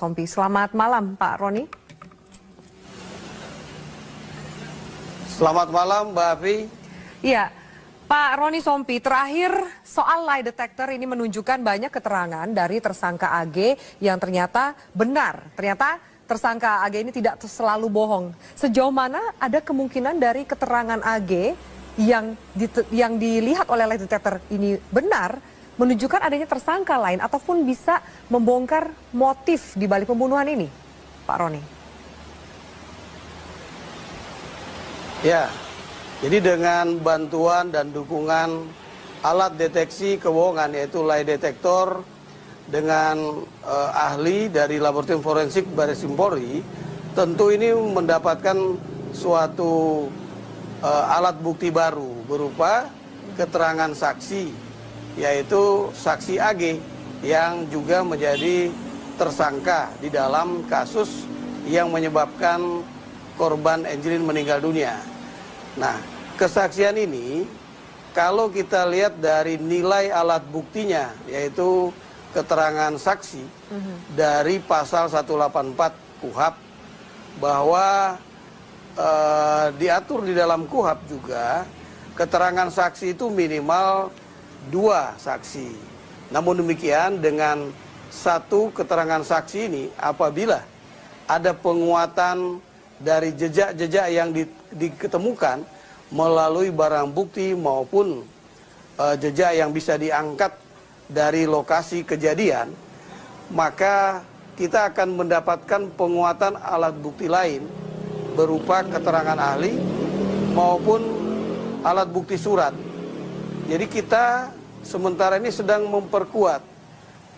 Sompi. Selamat malam, Pak Roni. Selamat malam, Mbak Afi. Iya, Pak Roni Sompi, terakhir soal lie detector ini menunjukkan banyak keterangan dari tersangka AG yang ternyata benar. Ternyata tersangka AG ini tidak selalu bohong. Sejauh mana ada kemungkinan dari keterangan AG yang dilihat oleh lie detector ini benar, menunjukkan adanya tersangka lain ataupun bisa membongkar motif di balik pembunuhan ini, Pak Roni? Ya, jadi dengan bantuan dan dukungan alat deteksi kebohongan yaitu lie detector dengan ahli dari Laboratorium Forensik Baris Krim Polri, tentu ini mendapatkan suatu alat bukti baru berupa keterangan saksi, yaitu saksi AG yang juga menjadi tersangka di dalam kasus yang menyebabkan korban Angelin meninggal dunia. Nah, kesaksian ini kalau kita lihat dari nilai alat buktinya, yaitu keterangan saksi dari pasal 184 KUHP, bahwa diatur di dalam KUHP juga keterangan saksi itu minimal 2 saksi. Namun demikian dengan satu keterangan saksi ini apabila ada penguatan dari jejak-jejak yang diketemukan melalui barang bukti maupun jejak yang bisa diangkat dari lokasi kejadian, maka kita akan mendapatkan penguatan alat bukti lain berupa keterangan ahli maupun alat bukti surat. Jadi kita sementara ini sedang memperkuat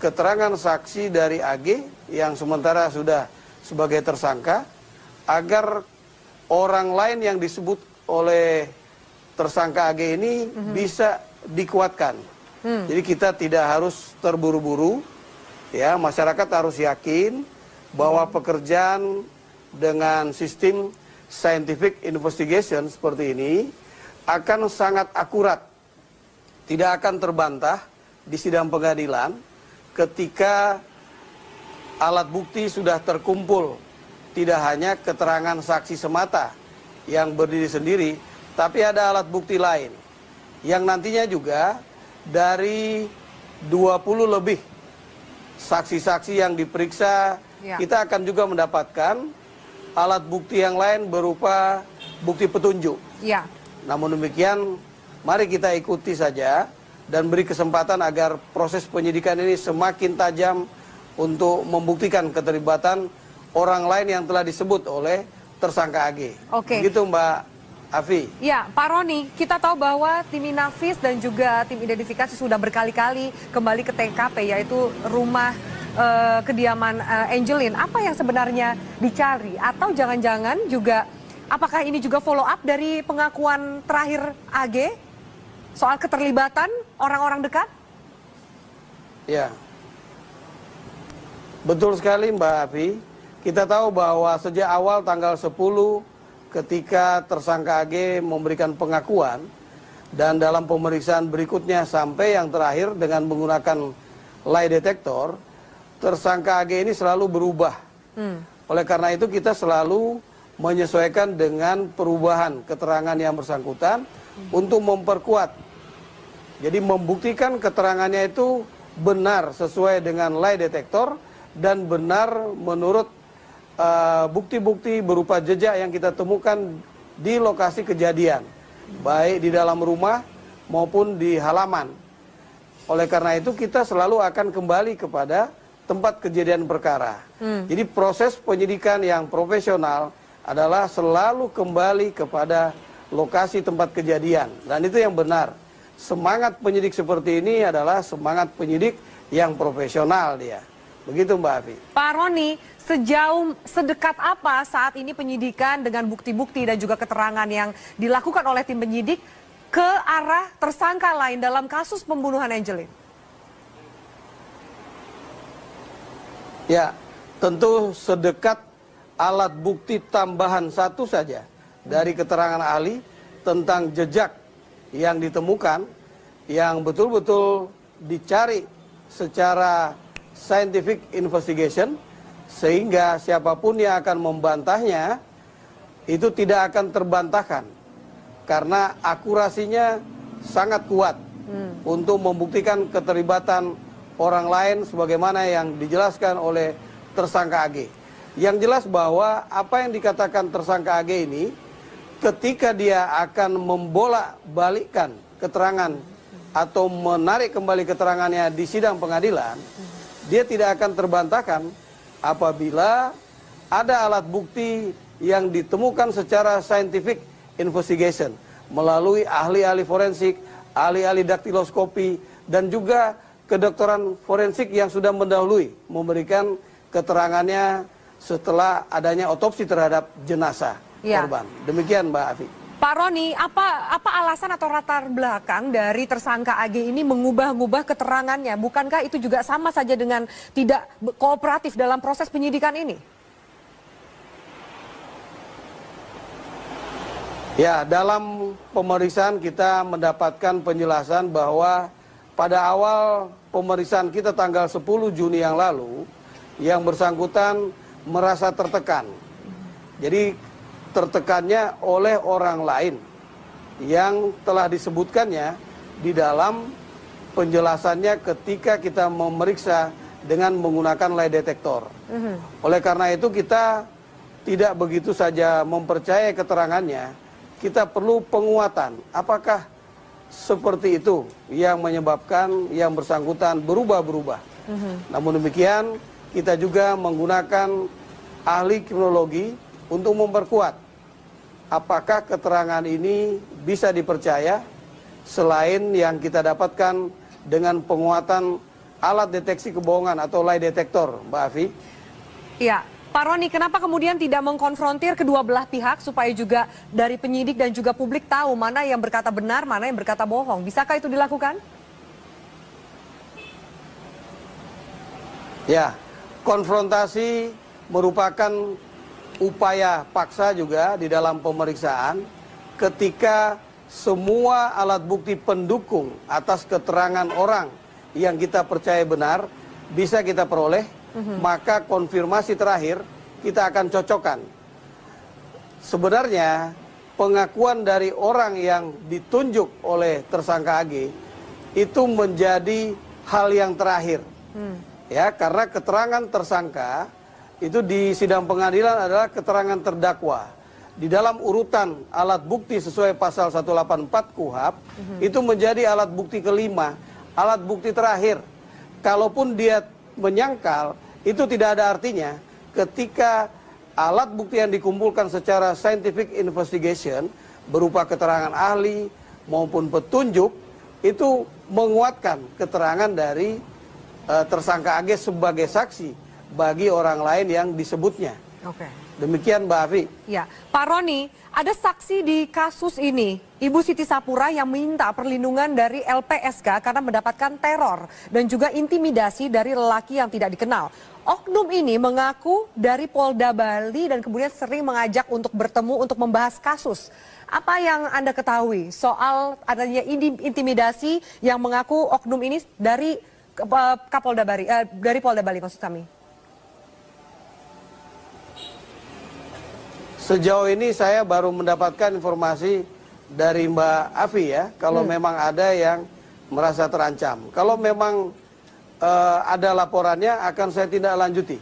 keterangan saksi dari AG yang sementara sudah sebagai tersangka, agar orang lain yang disebut oleh tersangka AG ini bisa dikuatkan. Jadi kita tidak harus terburu-buru, ya, masyarakat harus yakin bahwa pekerjaan dengan sistem scientific investigation seperti ini akan sangat akurat, tidak akan terbantah di sidang pengadilan ketika alat bukti sudah terkumpul. Tidak hanya keterangan saksi semata yang berdiri sendiri, tapi ada alat bukti lain yang nantinya juga dari 20 lebih saksi-saksi yang diperiksa, kita akan juga mendapatkan alat bukti yang lain berupa bukti petunjuk. Namun demikian, mari kita ikuti saja dan beri kesempatan agar proses penyidikan ini semakin tajam untuk membuktikan keterlibatan orang lain yang telah disebut oleh tersangka AG. Begitu, Mbak Afi. Ya, Pak Roni, kita tahu bahwa tim Inavis dan juga tim identifikasi sudah berkali-kali kembali ke TKP, yaitu rumah kediaman Angelin. Apa yang sebenarnya dicari? Atau jangan-jangan juga, apakah ini juga follow up dari pengakuan terakhir AG soal keterlibatan orang-orang dekat? Ya, betul sekali, Mbak Afi. Kita tahu bahwa sejak awal tanggal 10 ketika tersangka AG memberikan pengakuan dan dalam pemeriksaan berikutnya sampai yang terakhir dengan menggunakan lie detector, tersangka AG ini selalu berubah. Oleh karena itu kita selalu menyesuaikan dengan perubahan keterangan yang bersangkutan untuk memperkuat. Jadi membuktikan keterangannya itu benar sesuai dengan lie detector dan benar menurut bukti-bukti berupa jejak yang kita temukan di lokasi kejadian, baik di dalam rumah maupun di halaman. Oleh karena itu kita selalu akan kembali kepada tempat kejadian perkara. Jadi proses penyidikan yang profesional adalah selalu kembali kepada lokasi tempat kejadian, dan itu yang benar. Semangat penyidik seperti ini adalah semangat penyidik yang profesional dia. Begitu, Mbak Afi. Pak Roni, sedekat apa saat ini penyidikan dengan bukti-bukti dan juga keterangan yang dilakukan oleh tim penyidik ke arah tersangka lain dalam kasus pembunuhan Angelin? Ya, tentu sedekat alat bukti tambahan satu saja dari keterangan ahli tentang jejak yang ditemukan, yang betul-betul dicari secara scientific investigation, sehingga siapapun yang akan membantahnya itu tidak akan terbantahkan karena akurasinya sangat kuat untuk membuktikan keterlibatan orang lain sebagaimana yang dijelaskan oleh tersangka AG. Yang jelas bahwa apa yang dikatakan tersangka AG ini ketika dia akan membolak-balikkan keterangan atau menarik kembali keterangannya di sidang pengadilan, dia tidak akan terbantahkan apabila ada alat bukti yang ditemukan secara scientific investigation melalui ahli-ahli forensik, ahli-ahli daktiloskopi, dan juga kedokteran forensik yang sudah mendahului memberikan keterangannya setelah adanya otopsi terhadap jenazah korban. Demikian Mbak Afi. Pak Roni, apa alasan atau latar belakang dari tersangka AG ini mengubah-ubah keterangannya? Bukankah itu juga sama saja dengan tidak kooperatif dalam proses penyidikan ini? Ya, dalam pemeriksaan kita mendapatkan penjelasan bahwa pada awal pemeriksaan kita tanggal 10 Juni yang lalu, yang bersangkutan merasa tertekan. Jadi tertekannya oleh orang lain yang telah disebutkannya di dalam penjelasannya ketika kita memeriksa dengan menggunakan lie detector. Oleh karena itu kita tidak begitu saja mempercayai keterangannya, kita perlu penguatan. Apakah seperti itu yang menyebabkan yang bersangkutan berubah-berubah? Namun demikian kita juga menggunakan ahli kriminologi untuk memperkuat apakah keterangan ini bisa dipercaya selain yang kita dapatkan dengan penguatan alat deteksi kebohongan atau lie detector, Mbak Afi. Iya, Pak Roni, kenapa kemudian tidak mengkonfrontir kedua belah pihak supaya juga dari penyidik dan juga publik tahu mana yang berkata benar, mana yang berkata bohong? Bisakah itu dilakukan? Ya, konfrontasi merupakan upaya paksa juga di dalam pemeriksaan ketika semua alat bukti pendukung atas keterangan orang yang kita percaya benar bisa kita peroleh, maka konfirmasi terakhir kita akan cocokkan. Sebenarnya pengakuan dari orang yang ditunjuk oleh tersangka AG itu menjadi hal yang terakhir. Ya, karena keterangan tersangka itu di sidang pengadilan adalah keterangan terdakwa. Di dalam urutan alat bukti sesuai pasal 184 KUHP, itu menjadi alat bukti kelima, alat bukti terakhir. Kalaupun dia menyangkal, itu tidak ada artinya ketika alat bukti yang dikumpulkan secara scientific investigation, berupa keterangan ahli maupun petunjuk, itu menguatkan keterangan dari tersangka AG sebagai saksi bagi orang lain yang disebutnya. Oke. Demikian Mbak Afi. Ya, Pak Roni, ada saksi di kasus ini, Ibu Siti Sapura yang minta perlindungan dari LPSK karena mendapatkan teror dan juga intimidasi dari lelaki yang tidak dikenal. Oknum ini mengaku dari Polda Bali dan kemudian sering mengajak untuk bertemu untuk membahas kasus. Apa yang Anda ketahui soal adanya intimidasi yang mengaku oknum ini dari Kapolda Bali, dari Polda Bali maksud kami? Sejauh ini saya baru mendapatkan informasi dari Mbak Afi ya, kalau memang ada yang merasa terancam. Kalau memang ada laporannya akan saya tindak lanjuti.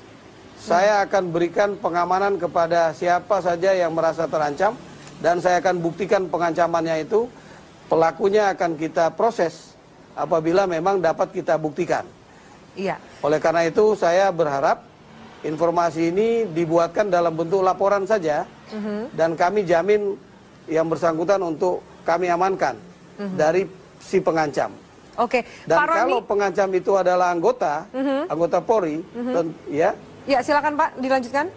Saya akan berikan pengamanan kepada siapa saja yang merasa terancam dan saya akan buktikan pengancamannya itu. Pelakunya akan kita proses apabila memang dapat kita buktikan. Iya. Oleh karena itu saya berharap informasi ini dibuatkan dalam bentuk laporan saja dan kami jamin yang bersangkutan untuk kami amankan dari si pengancam. Oke. Dan Pak Roni, kalau pengancam itu adalah anggota Polri, ya. Ya, silakan Pak, dilanjutkan.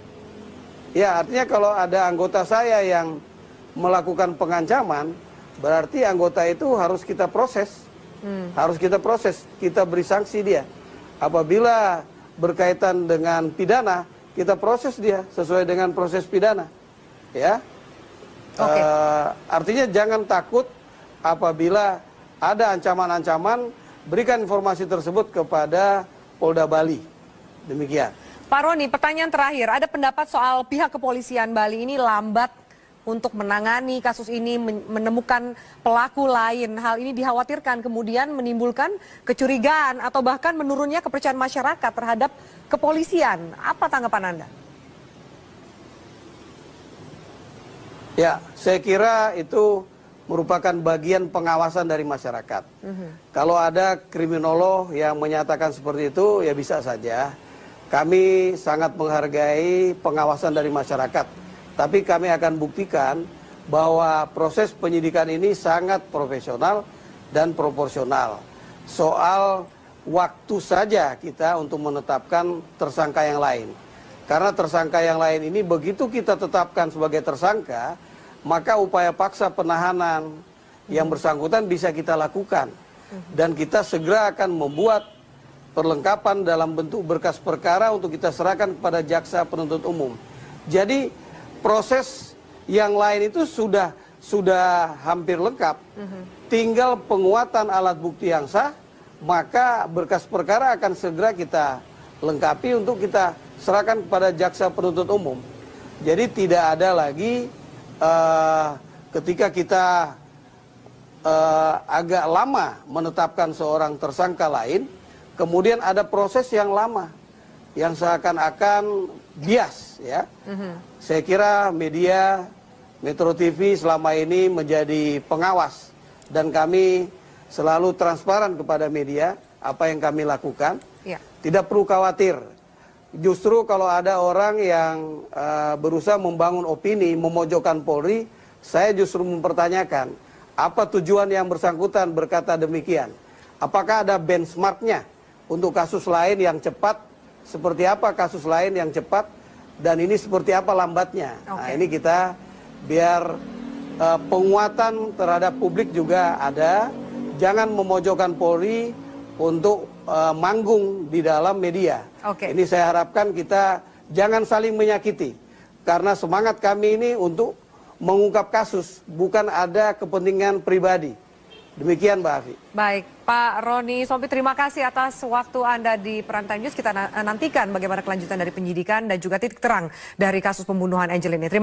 Ya, artinya kalau ada anggota saya yang melakukan pengancaman, berarti anggota itu harus kita proses. Harus kita proses, kita beri sanksi dia. Apabila berkaitan dengan pidana, kita proses dia sesuai dengan proses pidana. Ya. Artinya jangan takut apabila ada ancaman-ancaman, berikan informasi tersebut kepada Polda Bali. Demikian. Pak Roni, pertanyaan terakhir, ada pendapat soal pihak kepolisian Bali ini lambat untuk menangani kasus ini, menemukan pelaku lain. Hal ini dikhawatirkan kemudian menimbulkan kecurigaan atau bahkan menurunnya kepercayaan masyarakat terhadap kepolisian. Apa tanggapan Anda? Ya, saya kira itu merupakan bagian pengawasan dari masyarakat. Kalau ada kriminolog yang menyatakan seperti itu, ya bisa saja. Kami sangat menghargai pengawasan dari masyarakat. Tapi kami akan buktikan bahwa proses penyidikan ini sangat profesional dan proporsional. Soal waktu saja kita untuk menetapkan tersangka yang lain. Karena tersangka yang lain ini begitu kita tetapkan sebagai tersangka, maka upaya paksa penahanan yang bersangkutan bisa kita lakukan. Dan kita segera akan membuat perlengkapan dalam bentuk berkas perkara untuk kita serahkan kepada jaksa penuntut umum. Jadi proses yang lain itu sudah hampir lengkap. Tinggal penguatan alat bukti yang sah, maka berkas perkara akan segera kita lengkapi untuk kita serahkan kepada jaksa penuntut umum. Jadi tidak ada lagi ketika kita agak lama menetapkan seorang tersangka lain, kemudian ada proses yang lama, yang seakan-akan bias, ya. Saya kira media, Metro TV selama ini menjadi pengawas, dan kami selalu transparan kepada media apa yang kami lakukan. Ya. Tidak perlu khawatir. Justru kalau ada orang yang berusaha membangun opini, memojokkan Polri, saya justru mempertanyakan, apa tujuan yang bersangkutan berkata demikian? Apakah ada benchmarknya untuk kasus lain yang cepat? Seperti apa kasus lain yang cepat? Dan ini seperti apa lambatnya? Nah, ini kita biar penguatan terhadap publik juga ada. Jangan memojokkan Polri untuk manggung di dalam media. Ini saya harapkan kita jangan saling menyakiti. Karena semangat kami ini untuk mengungkap kasus, bukan ada kepentingan pribadi. Demikian Mbak Afi. Baik, Pak Roni Sompi, terima kasih atas waktu Anda di Prime Time News. Kita nantikan bagaimana kelanjutan dari penyidikan dan juga titik terang dari kasus pembunuhan Angel ini.